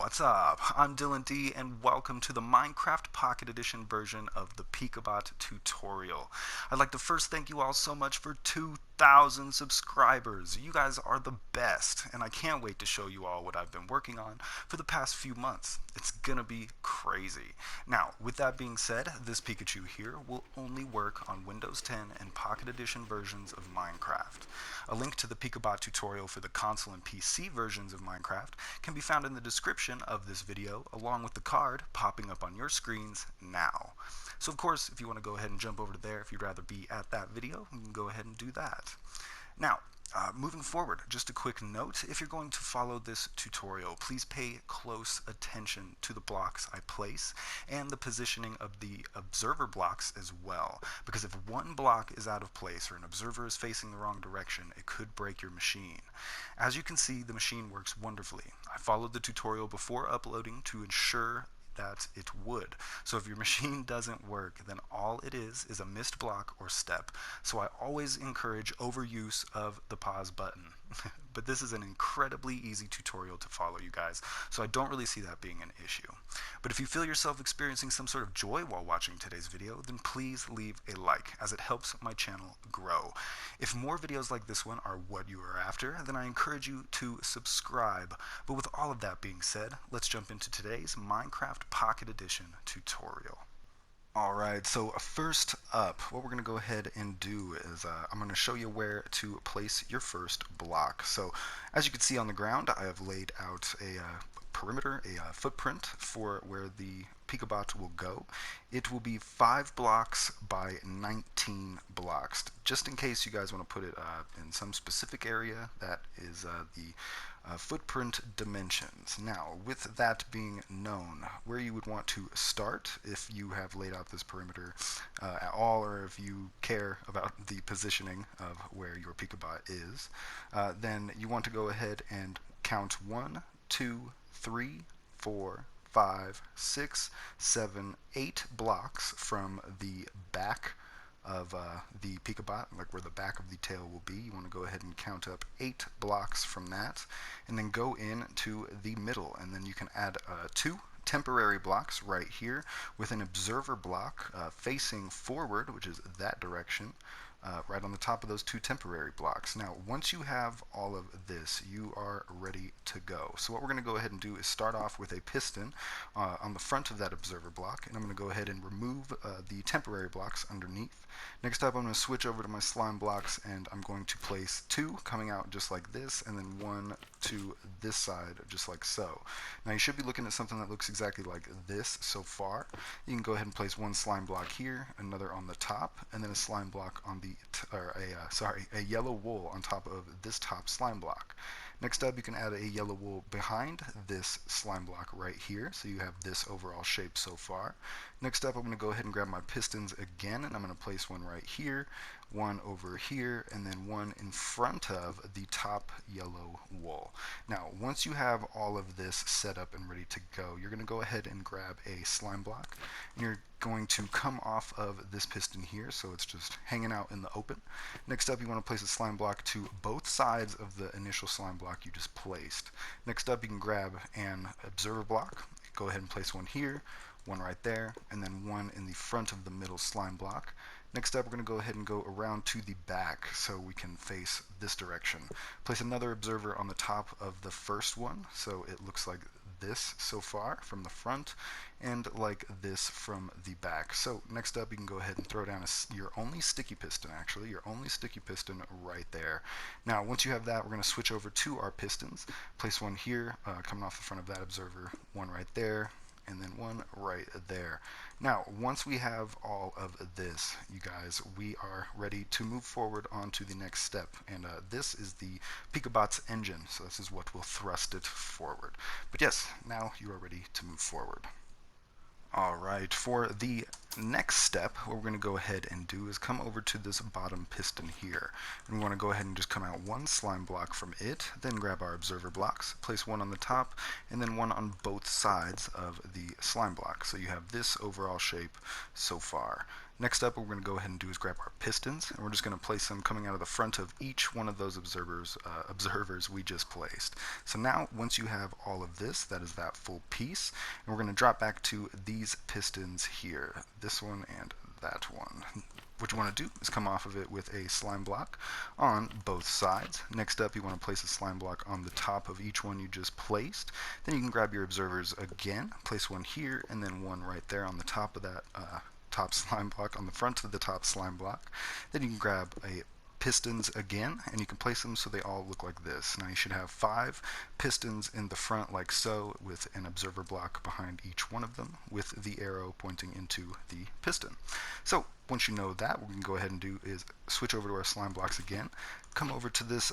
What's up? I'm Dylan D, and welcome to the Minecraft Pocket Edition version of the Pika-Bot tutorial. I'd like to first thank you all so much for 2,000 subscribers. You guys are the best, and I can't wait to show you all what I've been working on for the past few months. It's gonna be crazy. Now, with that being said, this Pikachu here will only work on Windows 10 and Pocket Edition versions of Minecraft. A link to the Pika-Bot tutorial for the console and PC versions of Minecraft can be found in the description of this video, along with the card popping up on your screens now. So of course, if you want to go ahead and jump over to there, if you'd rather be at that video, you can go ahead and do that. Now, moving forward, just a quick note, if you're going to follow this tutorial, please pay close attention to the blocks I place and the positioning of the observer blocks as well, because if one block is out of place or an observer is facing the wrong direction, it could break your machine. As you can see, the machine works wonderfully. I followed the tutorial before uploading to ensure that it would. So if your machine doesn't work, then all it is a missed block or step. So I always encourage overuse of the pause button. But this is an incredibly easy tutorial to follow, you guys, so I don't really see that being an issue. But if you feel yourself experiencing some sort of joy while watching today's video, then please leave a like, as it helps my channel grow. If more videos like this one are what you are after, then I encourage you to subscribe. But with all of that being said, let's jump into today's Minecraft Pocket Edition tutorial. Alright, so first up, what we're going to go ahead and do is I'm going to show you where to place your first block. So as you can see on the ground, I have laid out a perimeter, a footprint for where the Pika-Bot will go. It will be 5 blocks by 19 blocks. Just in case you guys want to put it in some specific area, that is the footprint dimensions. Now, with that being known, where you would want to start, if you have laid out this perimeter at all, or if you care about the positioning of where your Pika-Bot is, then you want to go ahead and count 1, 2, 3, 4, 5, 6, 7, 8 blocks from the back of the Pika-Bot, like where the back of the tail will be. You want to go ahead and count up 8 blocks from that, and then go into the middle, and then you can add 2 temporary blocks right here with an observer block facing forward, which is that direction, right on the top of those 2 temporary blocks. Now, once you have all of this, you are ready to go. So what we're going to go ahead and do is start off with a piston on the front of that observer block, and I'm going to go ahead and remove the temporary blocks underneath. Next up, I'm going to switch over to my slime blocks, and I'm going to place 2 coming out just like this, and then 1 to this side just like so. Now you should be looking at something that looks exactly like this so far. You can go ahead and place 1 slime block here, another on the top, and then a slime block on the a yellow wool on top of this top slime block. Next up, you can add a yellow wool behind this slime block right here, so you have this overall shape so far. Next up, I'm going to go ahead and grab my pistons again, and I'm going to place 1 right here, 1 over here, and then 1 in front of the top yellow wool. Now, once you have all of this set up and ready to go, you're going to go ahead and grab a slime block, and you're going to come off of this piston here, so it's just hanging out in the open. Next up, you want to place a slime block to both sides of the initial slime block you just placed. Next up, you can grab an observer block, go ahead and place 1 here, 1 right there, and then 1 in the front of the middle slime block. Next up, we're going to go ahead and go around to the back so we can face this direction. Place another observer on the top of the first one, so it looks like this so far from the front, and like this from the back. So next up, you can go ahead and throw down your only sticky piston, actually, your only sticky piston right there. Now, once you have that, we're going to switch over to our pistons. Place 1 here, coming off the front of that observer, 1 right there, and then 1 right there. Now, once we have all of this, you guys, we are ready to move forward on to the next step, and this is the Pika-Bot's engine, so this is what will thrust it forward. But yes, now you are ready to move forward. Alright, for the next step, what we're going to go ahead and do is come over to this bottom piston here. And we want to go ahead and just come out 1 slime block from it, then grab our observer blocks, place 1 on the top, and then 1 on both sides of the slime block. So you have this overall shape so far. Next up, what we're going to go ahead and do is grab our pistons, and we're just going to place them coming out of the front of each one of those observers we just placed. So now, once you have all of this, that is that full piece, and we're going to drop back to these pistons here, this one and that one. What you want to do is come off of it with a slime block on both sides. Next up, you want to place a slime block on the top of each one you just placed. Then you can grab your observers again, place one here, and then one right there on the top of that top slime block, on the front of the top slime block. Then you can grab a pistons again, and you can place them so they all look like this. Now you should have 5 pistons in the front like so, with an observer block behind each one of them with the arrow pointing into the piston. So once you know that, what we can go ahead and do is switch over to our slime blocks again, come over to this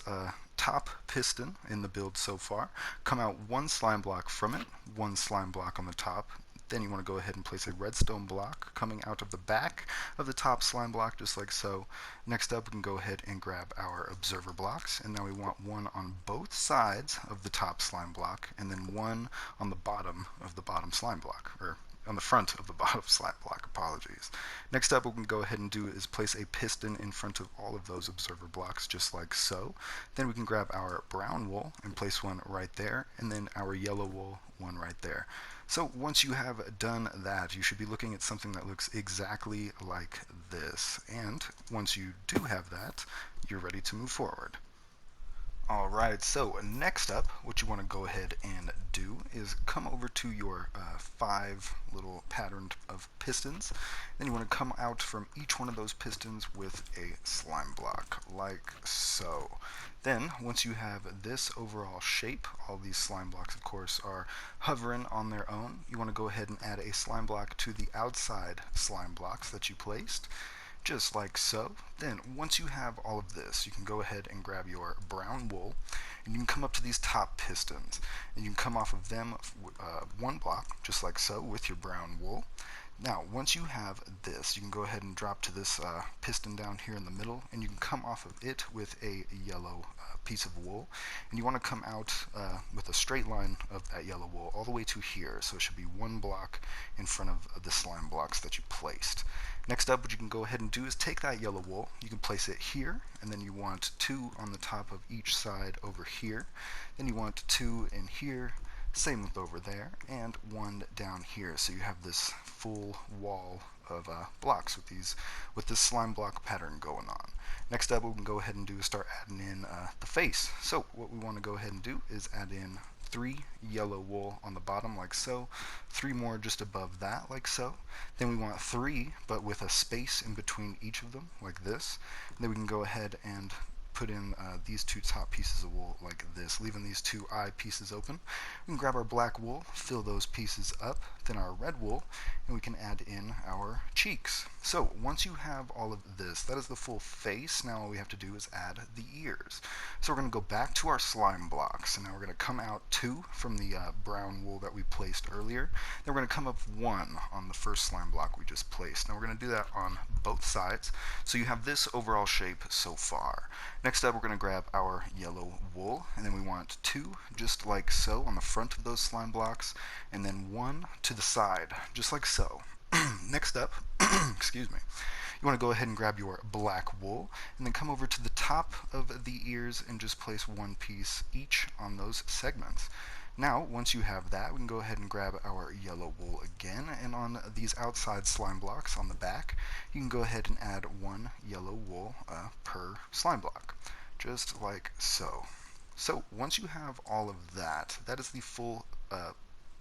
top piston in the build so far, come out one slime block from it, one slime block on the top. Then you want to go ahead and place a redstone block coming out of the back of the top slime block, just like so. Next up, we can go ahead and grab our observer blocks, and now we want one on both sides of the top slime block, and then one on the bottom of the bottom slime block, or on the front of the bottom slime block, apologies. Next up, what we can go ahead and do is place a piston in front of all of those observer blocks, just like so. Then we can grab our brown wool and place one right there, and then our yellow wool, one right there. So once you have done that, you should be looking at something that looks exactly like this. And once you do have that, you're ready to move forward. Alright, so next up, what you want to go ahead and do is come over to your 5 little pattern of pistons. Then you want to come out from each one of those pistons with a slime block, like so. Then, once you have this overall shape, all these slime blocks, of course, are hovering on their own. You want to go ahead and add a slime block to the outside slime blocks that you placed, just like so. Then once you have all of this, you can go ahead and grab your brown wool, and you can come up to these top pistons, and you can come off of them one block, just like so, with your brown wool. Now, once you have this, you can go ahead and drop to this piston down here in the middle, and you can come off of it with a yellow piece of wool, and you want to come out with a straight line of that yellow wool all the way to here, so it should be one block in front of the slime blocks that you placed. Next up, what you can go ahead and do is take that yellow wool, you can place it here, and then you want 2 on the top of each side over here, then you want 2 in here, same with over there, and 1 down here, so you have this full wall of blocks with this slime block pattern going on. Next up, what we can go ahead and do is start adding in the face. So what we want to go ahead and do is add in 3 yellow wool on the bottom, like so, 3 more just above that, like so. Then we want 3, but with a space in between each of them, like this. And then we can go ahead and put in these 2 top pieces of wool like this, leaving these 2 eye pieces open. We can grab our black wool, fill those pieces up, then our red wool, and we can add in our cheeks. So once you have all of this, that is the full face. Now all we have to do is add the ears. So we're going to go back to our slime blocks, and now we're going to come out 2 from the brown wool that we placed earlier. Then we're going to come up 1 on the first slime block we just placed. Now we're going to do that on both sides, so you have this overall shape so far. Next up, we're going to grab our yellow wool, and then we want 2, just like so, on the front of those slime blocks, and then 1 to the side, just like so. Next up, excuse me, you want to go ahead and grab your black wool, and then come over to the top of the ears and just place 1 piece each on those segments. Now, once you have that, we can go ahead and grab our yellow wool again, and on these outside slime blocks on the back, you can go ahead and add 1 yellow wool per slime block, just like so. So, once you have all of that, that is the full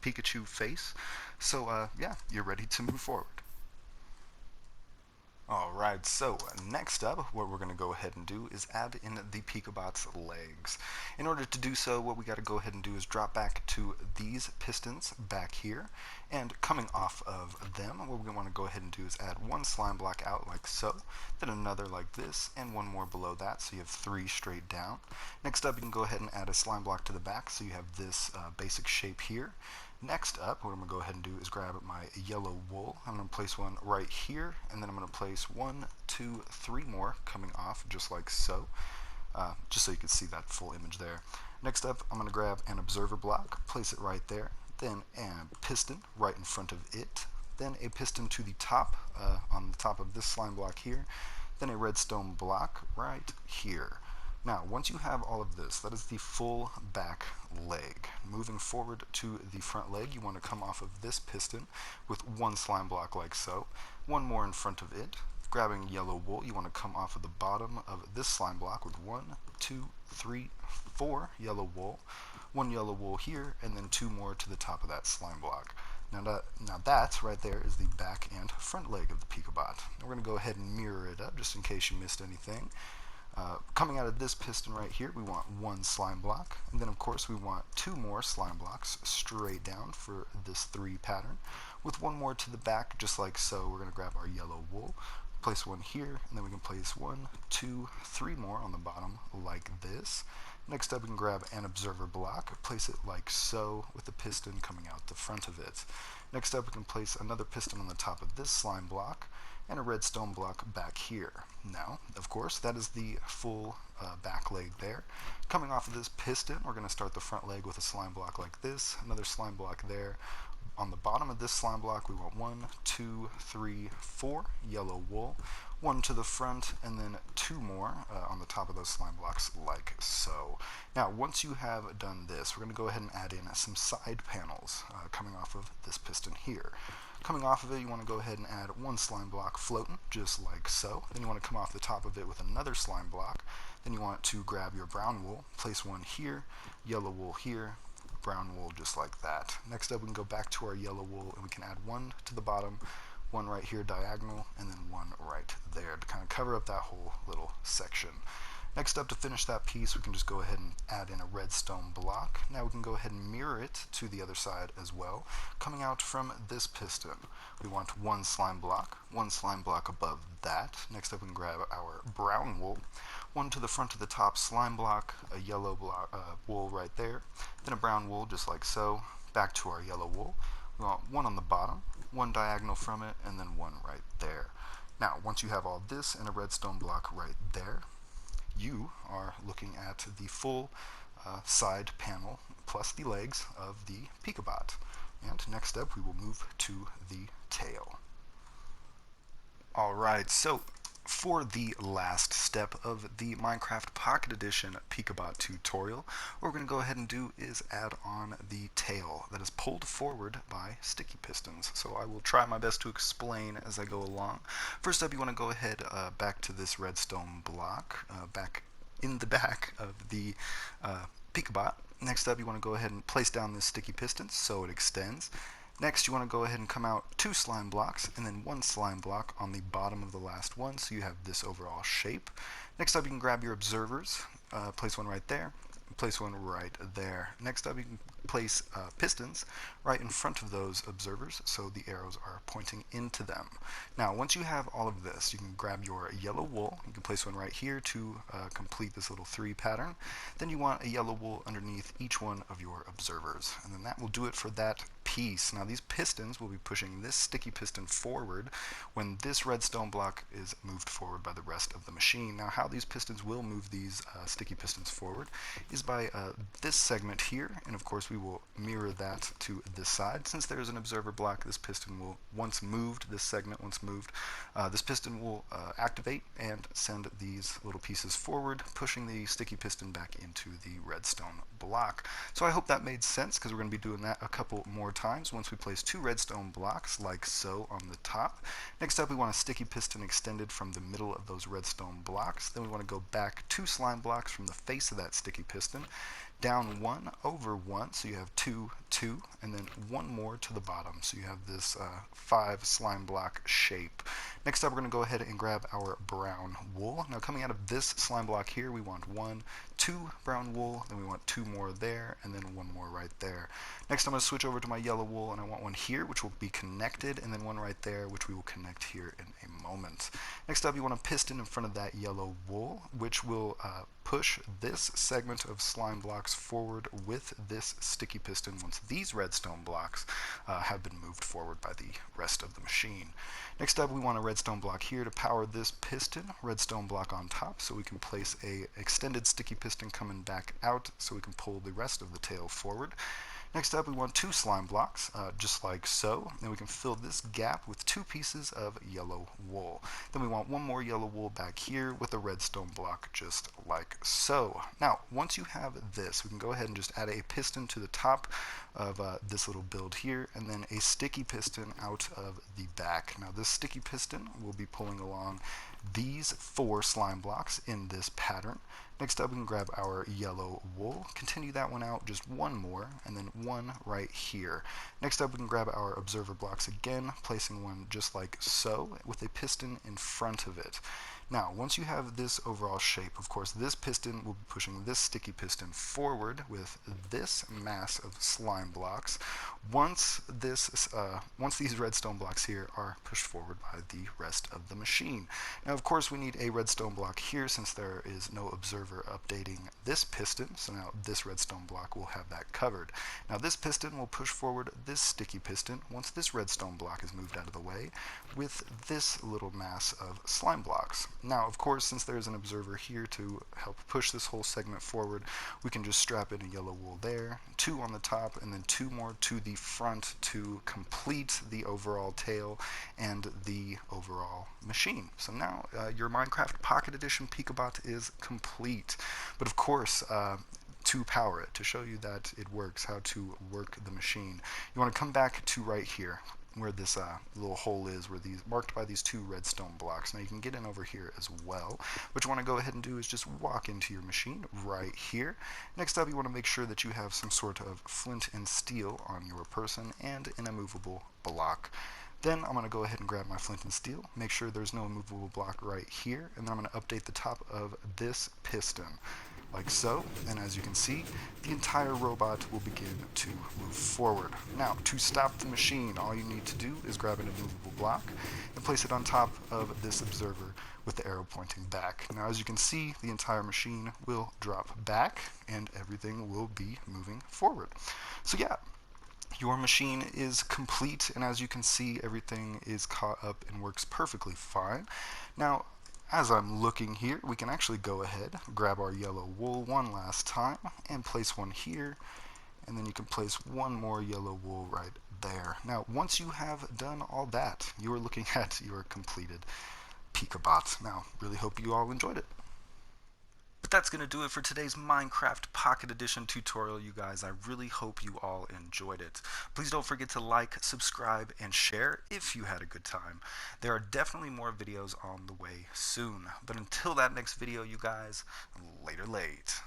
Pikachu face. So, yeah, you're ready to move forward. Alright, so next up, what we're going to go ahead and do is add in the Pika-Bot's legs. In order to do so, what we got to go ahead and do is drop back to these pistons back here, and coming off of them, what we want to go ahead and do is add 1 slime block out like so, then another like this, and 1 more below that, so you have 3 straight down. Next up, you can go ahead and add a slime block to the back, so you have this basic shape here. Next up, what I'm going to go ahead and do is grab my yellow wool. I'm going to place 1 right here, and then I'm going to place 1, 2, 3 more coming off, just like so, just so you can see that full image there. Next up, I'm going to grab an observer block, place it right there, then a piston right in front of it, then a piston to the top, on the top of this slime block here, then a redstone block right here. Now, once you have all of this, that is the full back leg. Moving forward to the front leg, you want to come off of this piston with one slime block like so, one more in front of it. Grabbing yellow wool, you want to come off of the bottom of this slime block with 1, 2, 3, 4 yellow wool, one yellow wool here, and then 2 more to the top of that slime block. Now that right there is the back and front leg of the Pika-Bot. We're going to go ahead and mirror it up just in case you missed anything. Coming out of this piston right here, we want one slime block, and then of course we want 2 more slime blocks straight down for this 3 pattern, with one more to the back just like so. We're going to grab our yellow wool, place one here, and then we can place 1, 2, 3 more on the bottom like this. Next up, we can grab an observer block, place it like so with the piston coming out the front of it. Next up, we can place another piston on the top of this slime block and a redstone block back here. Now, of course, that is the full back leg there. Coming off of this piston, we're going to start the front leg with a slime block like this, another slime block there. On the bottom of this slime block, we want 1, 2, 3, 4 yellow wool, 1 to the front, and then 2 more on the top of those slime blocks like so. Now, once you have done this, we're going to go ahead and add in some side panels coming off of this piston here. Coming off of it, you want to go ahead and add 1 slime block floating, just like so. Then you want to come off the top of it with another slime block. Then you want to grab your brown wool, place one here, yellow wool here, brown wool just like that. Next up, we can go back to our yellow wool and we can add 1 to the bottom, 1 right here diagonal, and then 1 right there to kind of cover up that whole little section. Next up, to finish that piece, we can just go ahead and add in a redstone block. Now we can go ahead and mirror it to the other side as well. Coming out from this piston, we want 1 slime block above that. Next up, we can grab our brown wool, 1 to the front of the top slime block, a yellow wool right there, then a brown wool just like so. Back to our yellow wool. We want 1 on the bottom, 1 diagonal from it, and then 1 right there. Now, once you have all this and a redstone block right there, you are looking at the full side panel plus the legs of the Pika-Bot. And next up, we will move to the tail. Alright, so for the last step of the Minecraft Pocket Edition Pika-Bot tutorial, what we're going to go ahead and do is add on the tail that is pulled forward by sticky pistons. So I will try my best to explain as I go along. First up, you want to go ahead back to this redstone block, back in the back of the Pika-Bot. Next up, you want to go ahead and place down this sticky piston so it extends. Next, you want to go ahead and come out 2 slime blocks and then 1 slime block on the bottom of the last one, so you have this overall shape. Next up, you can grab your observers, place 1 right there, place 1 right there. Next up, you can place pistons right in front of those observers so the arrows are pointing into them. Now, once you have all of this, you can grab your yellow wool. You can place 1 right here to complete this little 3 pattern. Then you want a yellow wool underneath each one of your observers, and then that will do it for that piece. Now, these pistons will be pushing this sticky piston forward when this redstone block is moved forward by the rest of the machine. Now, how these pistons will move these sticky pistons forward is by this segment here, and of course we will mirror that to this side. Since there is an observer block, this piston will, once moved, this segment once moved, this piston will activate and send these little pieces forward, pushing the sticky piston back into the redstone block. So I hope that made sense, because we're going to be doing that a couple more times once we place 2 redstone blocks like so on the top. Next up, we want a sticky piston extended from the middle of those redstone blocks. Then we want to go back 2 slime blocks from the face of that sticky piston, down 1 over 1, so you have 2, 2, and then 1 more to the bottom, so you have this 5 slime block shape. Next up, we're going to go ahead and grab our brown wool. Now, coming out of this slime block here, we want 1, 2 brown wool, then we want 2 more there, and then 1 more right there. Next, I'm going to switch over to my yellow wool, and I want 1 here, which will be connected, and then 1 right there, which we will connect here in a moment. Next up, you want a piston in front of that yellow wool, which will push this segment of slime blocks forward with this sticky piston once these redstone blocks have been moved forward by the rest of the machine. Next up, we want a redstone block here to power this piston, redstone block on top, so we can place a extended sticky piston coming back out so we can pull the rest of the tail forward. Next up, we want 2 slime blocks, just like so. Then we can fill this gap with 2 pieces of yellow wool. Then we want 1 more yellow wool back here with a redstone block, just like so. Now, once you have this, we can go ahead and just add a piston to the top of this little build here, and then a sticky piston out of the back. Now, this sticky piston will be pulling along these 4 slime blocks in this pattern. Next up, we can grab our yellow wool, continue that one out, just 1 more, and then 1 right here. Next up, we can grab our observer blocks again, placing one just like so, with a piston in front of it. Now, once you have this overall shape, of course, this piston will be pushing this sticky piston forward with this mass of slime blocks. Once these redstone blocks here are pushed forward by the rest of the machine. Now, of course, we need a redstone block here since there is no observer updating this piston. So now this redstone block will have that covered. Now, this piston will push forward this sticky piston once this redstone block is moved out of the way with this little mass of slime blocks. Now, of course, since there's an observer here to help push this whole segment forward, we can just strap in a yellow wool there, 2 on the top, and then 2 more to the front to complete the overall tail and the overall machine. So now your Minecraft Pocket Edition Pika-Bot is complete. But of course, to power it, to show you that it works, how to work the machine, you want to come back to right here, where this little hole is, where these marked by these 2 redstone blocks. Now you can get in over here as well. What you want to go ahead and do is just walk into your machine right here. Next up, you want to make sure that you have some sort of flint and steel on your person and an immovable block. Then I'm going to go ahead and grab my flint and steel, make sure there's no immovable block right here, and then I'm going to update the top of this piston, like so. And as you can see, the entire robot will begin to move forward. Now, to stop the machine, all you need to do is grab an immovable block and place it on top of this observer with the arrow pointing back. Now, as you can see, the entire machine will drop back and everything will be moving forward. So yeah, your machine is complete, and as you can see, everything is caught up and works perfectly fine. Now, as I'm looking here, we can actually go ahead, grab our yellow wool one last time, and place one here, and then you can place 1 more yellow wool right there. Now, once you have done all that, you are looking at your completed Pika-Bot. Now, really hope you all enjoyed it. But that's going to do it for today's Minecraft Pocket Edition tutorial, you guys. I really hope you all enjoyed it. Please don't forget to like, subscribe, and share if you had a good time. There are definitely more videos on the way soon. But until that next video, you guys, later late.